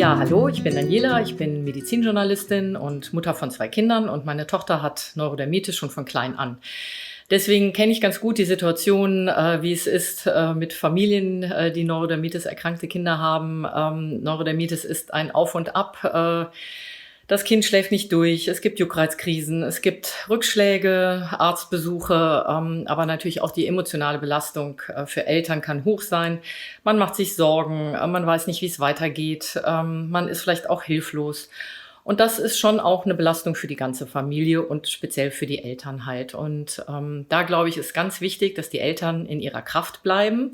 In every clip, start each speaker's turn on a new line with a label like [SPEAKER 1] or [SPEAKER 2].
[SPEAKER 1] Ja, hallo, ich bin Daniela, ich bin Medizinjournalistin und Mutter von 2 Kindern und meine Tochter hat Neurodermitis schon von klein an. Deswegen kenne ich ganz gut die Situation, wie es ist, mit Familien, die Neurodermitis erkrankte Kinder haben. Neurodermitis ist ein Auf und Ab. Das Kind schläft nicht durch, es gibt Juckreizkrisen, es gibt Rückschläge, Arztbesuche, aber natürlich auch die emotionale Belastung für Eltern kann hoch sein. Man macht sich Sorgen, man weiß nicht, wie es weitergeht, man ist vielleicht auch hilflos. Und das ist schon auch eine Belastung für die ganze Familie und speziell für die Eltern halt. Und da glaube ich, ist ganz wichtig, dass die Eltern in ihrer Kraft bleiben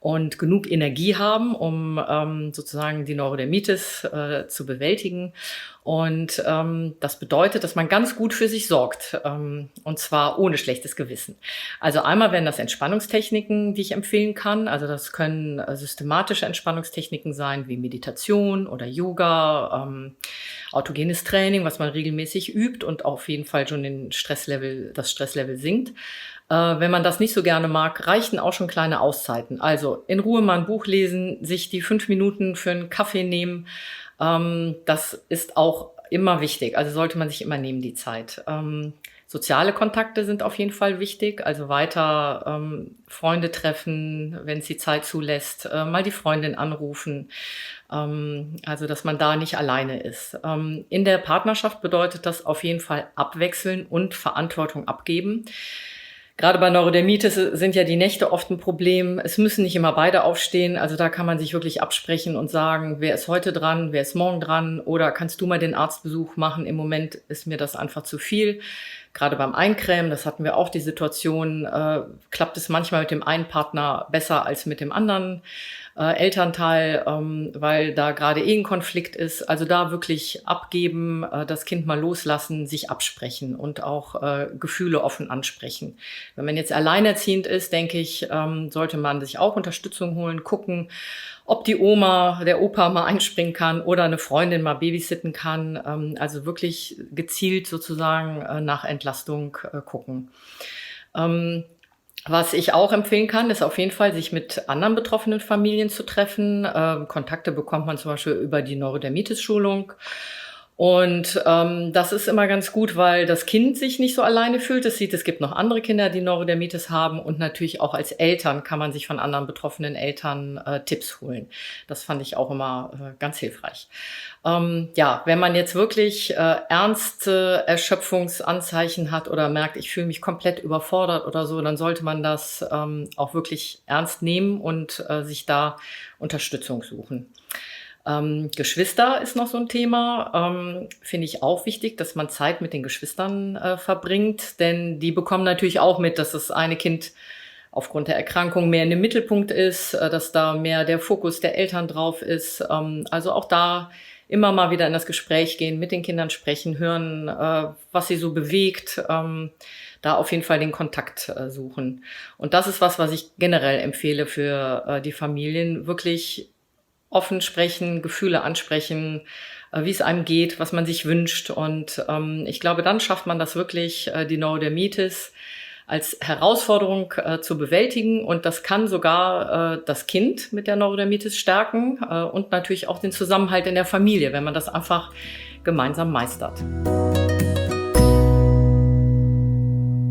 [SPEAKER 1] und genug Energie haben, um sozusagen die Neurodermitis zu bewältigen. Und das bedeutet, dass man ganz gut für sich sorgt, und zwar ohne schlechtes Gewissen. Also einmal wären das Entspannungstechniken, die ich empfehlen kann. Also das können systematische Entspannungstechniken sein, wie Meditation oder Yoga, autogenes Training, was man regelmäßig übt und auf jeden Fall schon das Stresslevel sinkt. Wenn man das nicht so gerne mag, reichen auch schon kleine Auszeiten. Also in Ruhe mal ein Buch lesen, sich die 5 Minuten für einen Kaffee nehmen. Das ist auch immer wichtig. Also sollte man sich immer nehmen, die Zeit. Soziale Kontakte sind auf jeden Fall wichtig. Also weiter Freunde treffen, wenn es die Zeit zulässt. Mal die Freundin anrufen. Also dass man da nicht alleine ist. In der Partnerschaft bedeutet das auf jeden Fall abwechseln und Verantwortung abgeben. Gerade bei Neurodermitis sind ja die Nächte oft ein Problem. Es müssen nicht immer beide aufstehen. Also da kann man sich wirklich absprechen und sagen, wer ist heute dran, wer ist morgen dran oder kannst du mal den Arztbesuch machen? Im Moment ist mir das einfach zu viel. Gerade beim Eincremen, das hatten wir auch die Situation, klappt es manchmal mit dem einen Partner besser als mit dem anderen Elternteil, weil da gerade ein Konflikt ist. Also da wirklich abgeben, das Kind mal loslassen, sich absprechen und auch Gefühle offen ansprechen. Wenn man jetzt alleinerziehend ist, denke ich, sollte man sich auch Unterstützung holen, gucken, ob die Oma, der Opa mal einspringen kann oder eine Freundin mal babysitten kann. Also wirklich gezielt sozusagen nach Entlastung gucken. Was ich auch empfehlen kann, ist auf jeden Fall, sich mit anderen betroffenen Familien zu treffen. Kontakte bekommt man zum Beispiel über die Neurodermitis-Schulung. Und das ist immer ganz gut, weil das Kind sich nicht so alleine fühlt. Es sieht, es gibt noch andere Kinder, die Neurodermitis haben. Und natürlich auch als Eltern kann man sich von anderen betroffenen Eltern Tipps holen. Das fand ich auch immer ganz hilfreich. Ja, wenn man jetzt wirklich ernste Erschöpfungsanzeichen hat oder merkt, ich fühle mich komplett überfordert oder so, dann sollte man das auch wirklich ernst nehmen und sich da Unterstützung suchen. Geschwister ist noch so ein Thema, finde ich auch wichtig, dass man Zeit mit den Geschwistern verbringt, denn die bekommen natürlich auch mit, dass das eine Kind aufgrund der Erkrankung mehr in dem Mittelpunkt ist, dass da mehr der Fokus der Eltern drauf ist. Also auch da immer mal wieder in das Gespräch gehen, mit den Kindern sprechen, hören, was sie so bewegt, da auf jeden Fall den Kontakt suchen. Und das ist was ich generell empfehle für die Familien, wirklich offen sprechen, Gefühle ansprechen, wie es einem geht, was man sich wünscht. Und ich glaube, dann schafft man das wirklich, die Neurodermitis als Herausforderung zu bewältigen. Und das kann sogar das Kind mit der Neurodermitis stärken und natürlich auch den Zusammenhalt in der Familie, wenn man das einfach gemeinsam meistert.